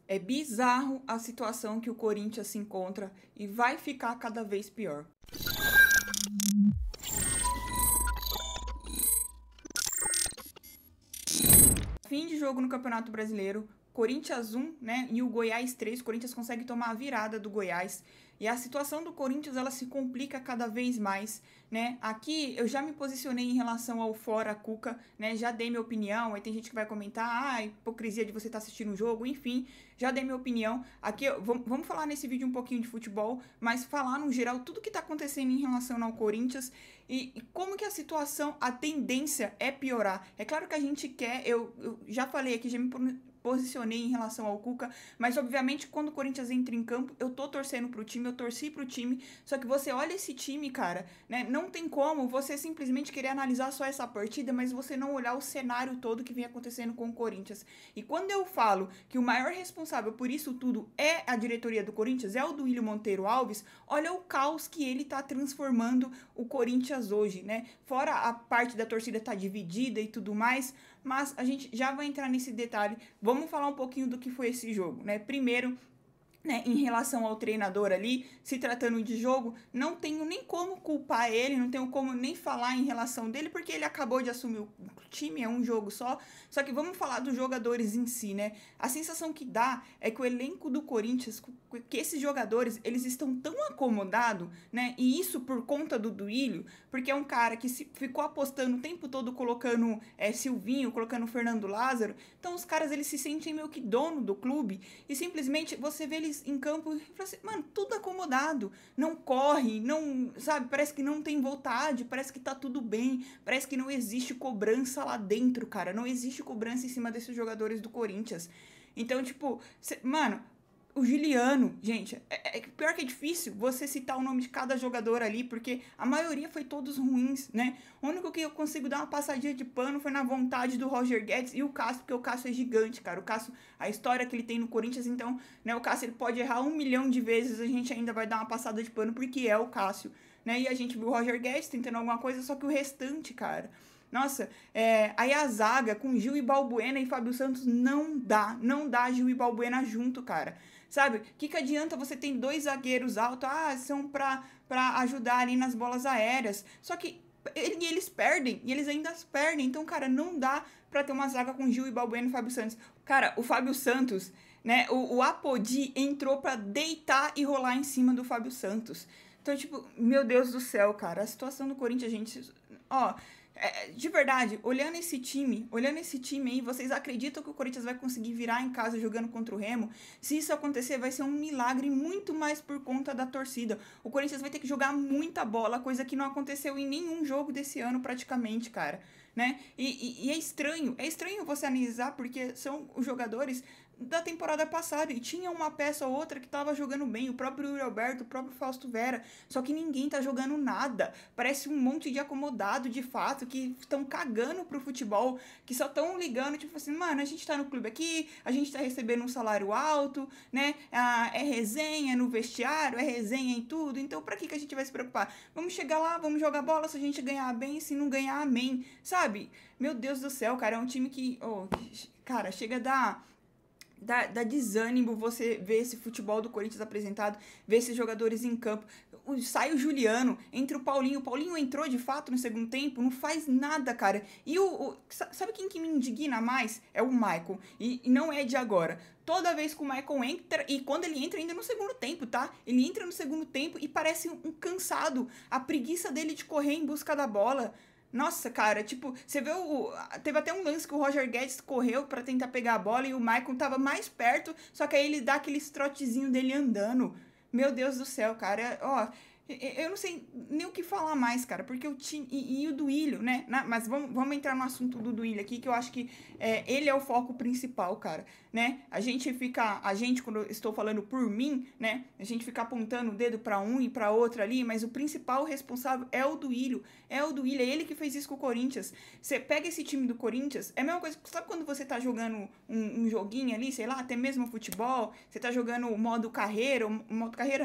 É bizarro a situação que o Corinthians se encontra e vai ficar cada vez pior. Fim de jogo no Campeonato Brasileiro, Corinthians 1, né, e o Goiás 3. O Corinthians consegue tomar a virada do Goiás. E a situação do Corinthians, ela se complica cada vez mais, né? Aqui eu já me posicionei em relação ao fora Cuca, né? Já dei minha opinião. Aí tem gente que vai comentar, a hipocrisia de você estar assistindo um jogo, enfim, já dei minha opinião. Aqui vamos falar nesse vídeo um pouquinho de futebol, mas falar no geral tudo que tá acontecendo em relação ao Corinthians e como que a situação, a tendência é piorar. É claro que a gente quer, eu já falei aqui, já me posicionei em relação ao Cuca, mas obviamente quando o Corinthians entra em campo, eu tô torcendo pro time, eu torci pro time, só que você olha esse time, cara, né, não tem como você simplesmente querer analisar só essa partida, mas você não olhar o cenário todo que vem acontecendo com o Corinthians. E quando eu falo que o maior responsável por isso tudo é a diretoria do Corinthians, é o Duílio Monteiro Alves, olha o caos que ele tá transformando o Corinthians hoje, né? Fora a parte da torcida tá dividida e tudo mais, mas a gente já vai entrar nesse detalhe. Vamos falar um pouquinho do que foi esse jogo, né? Primeiro, né, em relação ao treinador ali, se tratando de jogo, não tenho nem como culpar ele, não tenho como nem falar em relação dele, porque ele acabou de assumir o time, é um jogo só que vamos falar dos jogadores em si, né? A sensação que dá é que o elenco do Corinthians, que esses jogadores, eles estão tão acomodados, né? E isso por conta do Duílio, porque é um cara que ficou apostando o tempo todo, colocando Silvinho, colocando Fernando Lázaro, então os caras, eles se sentem meio que dono do clube, e simplesmente você vê eles em campo e fala assim, mano, tudo acomodado, não corre, não, sabe, parece que não tem vontade, parece que tá tudo bem, parece que não existe cobrança lá dentro, cara, não existe cobrança em cima desses jogadores do Corinthians. Então, tipo, mano, o Juliano, gente, pior que é difícil você citar o nome de cada jogador ali, porque a maioria foi todos ruins, né? O único que eu consigo dar uma passadinha de pano foi na vontade do Roger Guedes e o Cássio, porque o Cássio é gigante, cara. O Cássio, a história que ele tem no Corinthians, então, né, o Cássio ele pode errar 1 milhão de vezes, a gente ainda vai dar uma passada de pano, porque é o Cássio, né? E a gente viu o Roger Guedes tentando alguma coisa, só que o restante, cara... Nossa, aí a zaga com Gil e Balbuena e Fábio Santos não dá Gil e Balbuena junto, cara. Sabe? O que adianta você ter dois zagueiros altos, são pra ajudar ali nas bolas aéreas. Só que eles perdem, e eles ainda perdem. Então, cara, não dá pra ter uma zaga com Gil e Balbuena e Fábio Santos. Cara, o Fábio Santos, né, o Apodi entrou pra deitar e rolar em cima do Fábio Santos. Então, tipo, meu Deus do céu, cara, a situação do Corinthians, gente, ó, de verdade, olhando esse time aí, vocês acreditam que o Corinthians vai conseguir virar em casa jogando contra o Remo? Se isso acontecer, vai ser um milagre muito mais por conta da torcida. O Corinthians vai ter que jogar muita bola, coisa que não aconteceu em nenhum jogo desse ano praticamente, cara, né? E é estranho você analisar porque são os jogadores da temporada passada e tinha uma peça ou outra que tava jogando bem, o próprio Yuri Alberto, o próprio Fausto Vera, só que ninguém tá jogando nada. Parece um monte de acomodado de fato que estão cagando pro futebol, que só estão ligando, tipo assim, mano, a gente tá no clube aqui, a gente tá recebendo um salário alto, né? É resenha no vestiário, é resenha em tudo, então pra que a gente vai se preocupar? Vamos chegar lá, vamos jogar bola, se a gente ganhar bem, se não ganhar, amém, sabe? Meu Deus do céu, cara, é um time que, cara, chega a dar... Dá desânimo você ver esse futebol do Corinthians apresentado, ver esses jogadores em campo. Sai o Juliano, entra o Paulinho. O Paulinho entrou de fato no segundo tempo, não faz nada, cara. E sabe quem que me indigna mais? É o Maicon. E não é de agora. Toda vez que o Maicon entra, e quando ele entra ainda no segundo tempo, tá? Ele entra no segundo tempo e parece um cansado. A preguiça dele de correr em busca da bola. Nossa, cara, tipo, você vê teve até um lance que o Roger Guedes correu pra tentar pegar a bola e o Maicon tava mais perto, só que aí ele dá aquele trotezinho dele andando. Meu Deus do céu, cara, ó, eu não sei nem o que falar mais, cara, porque o time. E o Duílio, né? Mas vamos entrar no assunto do Duílio aqui, que eu acho que ele é o foco principal, cara, né? Quando eu estou falando por mim, né? A gente fica apontando o dedo pra um e pra outro ali, mas o principal responsável é o Duílio. É ele que fez isso com o Corinthians. Você pega esse time do Corinthians, é a mesma coisa. Sabe quando você tá jogando um joguinho ali, sei lá, até mesmo futebol, você tá jogando o modo carreira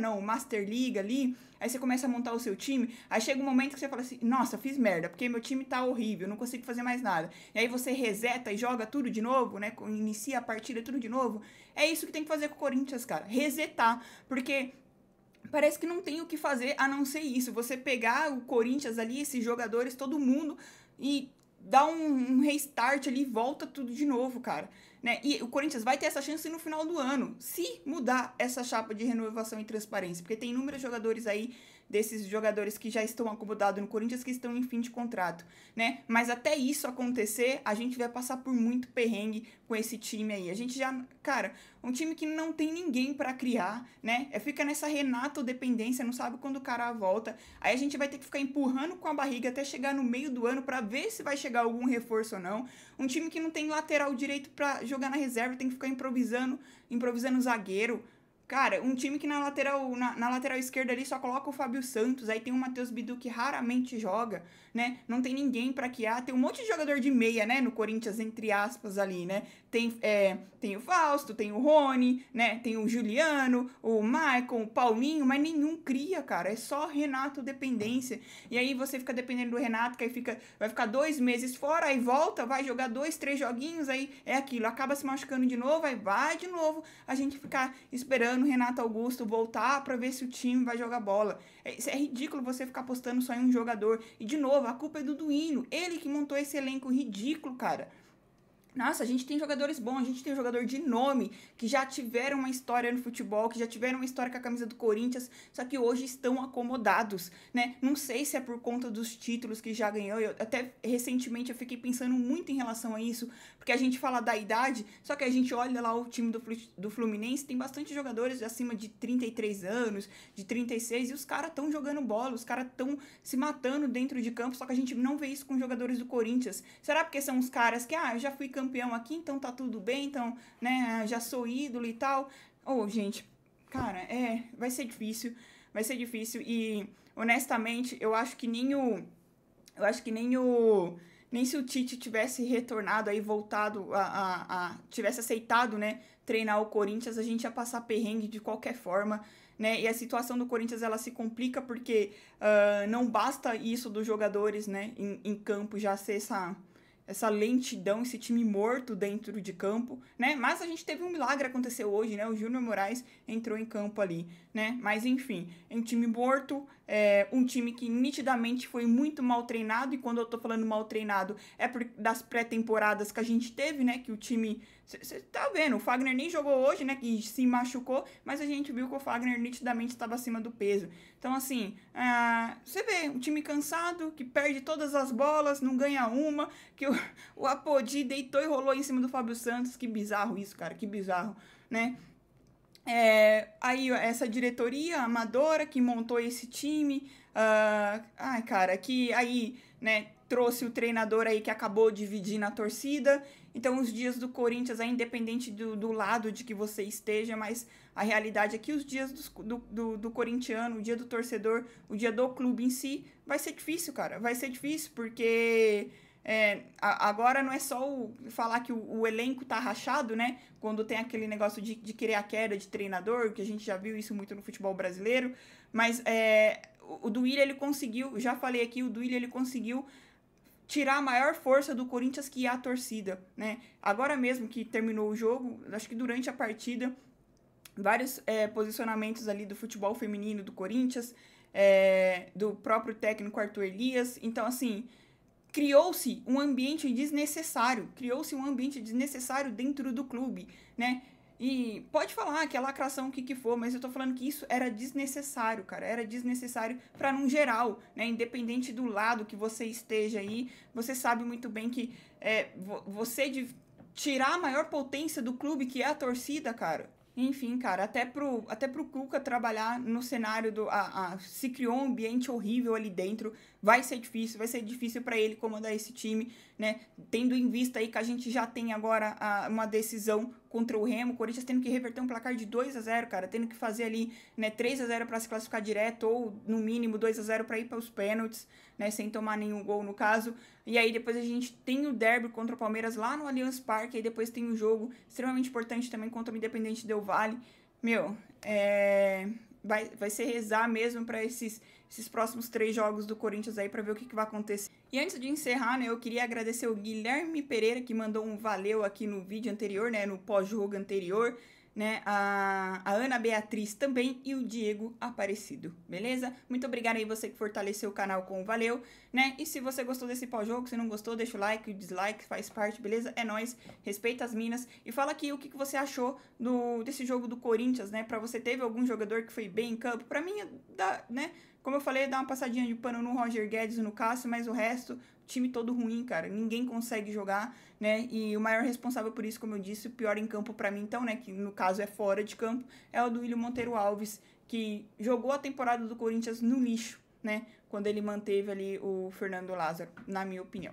não, o Master League ali. Aí aí você começa a montar o seu time, aí chega um momento que você fala assim, nossa, fiz merda, porque meu time tá horrível, não consigo fazer mais nada. E aí você reseta e joga tudo de novo, né? Inicia a partida tudo de novo. É isso que tem que fazer com o Corinthians, cara. Resetar. Porque parece que não tem o que fazer a não ser isso. Você pegar o Corinthians ali, esses jogadores, todo mundo, e dar um restart ali, volta tudo de novo, cara. Né? E o Corinthians vai ter essa chance no final do ano, se mudar essa chapa de renovação e transparência. Porque tem inúmeros jogadores aí, desses jogadores que já estão acomodados no Corinthians, que estão em fim de contrato, né? Mas até isso acontecer, a gente vai passar por muito perrengue com esse time aí. A gente já, cara, um time que não tem ninguém pra criar, né? Fica nessa Renato dependência, não sabe quando o cara volta. Aí a gente vai ter que ficar empurrando com a barriga até chegar no meio do ano pra ver se vai chegar algum reforço ou não. Um time que não tem lateral direito pra jogar na reserva, tem que ficar improvisando zagueiro. Cara, um time que na lateral esquerda ali só coloca o Fábio Santos, aí tem o Matheus Bidu que raramente joga, né? Não tem ninguém pra criar, tem um monte de jogador de meia, né? No Corinthians, entre aspas, ali, né? Tem o Fausto, tem o Rony, né? Tem o Juliano, o Maicon, o Paulinho, mas nenhum cria, cara. É só Renato dependência. E aí você fica dependendo do Renato, que aí vai ficar 2 meses fora, aí volta, vai jogar 2, 3 joguinhos, aí é aquilo, acaba se machucando de novo, aí vai de novo a gente ficar esperando o Renato Augusto voltar pra ver se o time vai jogar bola. É ridículo você ficar apostando só em um jogador. E, de novo, a culpa é do Duíno. Ele que montou esse elenco ridículo, cara. Nossa, a gente tem jogadores bons, a gente tem jogador de nome, que já tiveram uma história no futebol, que já tiveram uma história com a camisa do Corinthians, só que hoje estão acomodados, né? Não sei se é por conta dos títulos que já ganhou, até recentemente eu fiquei pensando muito em relação a isso, porque a gente fala da idade, só que a gente olha lá o time do Fluminense, tem bastante jogadores acima de 33 anos, de 36, e os caras estão jogando bola, os caras estão se matando dentro de campo, só que a gente não vê isso com jogadores do Corinthians. Será porque são os caras que, eu já fui campeão aqui, então tá tudo bem, então, né, já sou ídolo e tal. Gente, cara, vai ser difícil e, honestamente, eu acho que nem se o Tite tivesse retornado aí, voltado tivesse aceitado, né, treinar o Corinthians, a gente ia passar perrengue de qualquer forma, né, e a situação do Corinthians, ela se complica porque não basta isso dos jogadores, né, em campo já ser essa lentidão, esse time morto dentro de campo, né? Mas a gente teve um milagre aconteceu hoje, né? O Júnior Moraes entrou em campo ali, né? Mas enfim, é um time morto, um time que nitidamente foi muito mal treinado, e quando eu tô falando mal treinado é das pré-temporadas que a gente teve, né? Que o time... Você tá vendo, o Fagner nem jogou hoje, né? Que se machucou, mas a gente viu que o Fagner nitidamente estava acima do peso. Então, assim, você vê um time cansado, que perde todas as bolas, não ganha uma, que o Apodi deitou e rolou em cima do Fábio Santos. Que bizarro isso, cara, que bizarro, né? Aí essa diretoria amadora que montou esse time, cara, que aí, né, trouxe o treinador aí que acabou dividindo a torcida. Então, os dias do Corinthians, independente do lado de que você esteja, mas a realidade é que os dias do corintiano, o dia do torcedor, o dia do clube em si, vai ser difícil, cara. Vai ser difícil, porque agora não é só falar que o elenco tá rachado, né? Quando tem aquele negócio de querer a queda de treinador, que a gente já viu isso muito no futebol brasileiro, mas o Duílio, ele conseguiu, já falei aqui, o Duílio, ele conseguiu tirar a maior força do Corinthians, que é a torcida, né? Agora mesmo que terminou o jogo, acho que durante a partida, vários posicionamentos ali do futebol feminino do Corinthians, do próprio técnico Arthur Elias. Então, assim, criou-se um ambiente desnecessário dentro do clube, né? E pode falar que é lacração, o que for, mas eu tô falando que isso era desnecessário, cara. Era desnecessário pra, num geral, né? Independente do lado que você esteja aí, você sabe muito bem que você tirar a maior potência do clube, que é a torcida, cara. Enfim, cara, até pro Cuca trabalhar no cenário se criou um ambiente horrível ali dentro. Vai ser difícil para ele comandar esse time, né? Tendo em vista aí que a gente já tem agora uma decisão contra o Remo, o Corinthians tendo que reverter um placar de 2-0, cara, tendo que fazer ali, né, 3-0 para se classificar direto, ou no mínimo 2-0 para ir para os pênaltis, né, sem tomar nenhum gol no caso. E aí depois a gente tem o derby contra o Palmeiras lá no Allianz Parque, e depois tem um jogo extremamente importante também contra o Independente Del Valle. Meu, vai ser rezar mesmo para esses próximos 3 jogos do Corinthians aí, para ver o que vai acontecer. E antes de encerrar, né, eu queria agradecer o Guilherme Pereira, que mandou um valeu aqui no vídeo anterior, né, no pós-jogo anterior, né, a Ana Beatriz também e o Diego Aparecido, beleza? Muito obrigada aí você que fortaleceu o canal com o valeu, né? E se você gostou desse pós-jogo, se não gostou, deixa o like, o dislike, faz parte, beleza? É nóis, respeita as minas e fala aqui o que você achou desse jogo do Corinthians, né? Pra você, teve algum jogador que foi bem em campo? Pra mim, né? Como eu falei, dá uma passadinha de pano no Roger Guedes e no Cássio, mas o resto, time todo ruim, cara. Ninguém consegue jogar, né? E o maior responsável por isso, como eu disse, o pior em campo pra mim, então, né? Que no caso é fora de campo, é o do William Monteiro Alves, que jogou a temporada do Corinthians no lixo, né? Quando ele manteve ali o Fernando Lázaro, na minha opinião.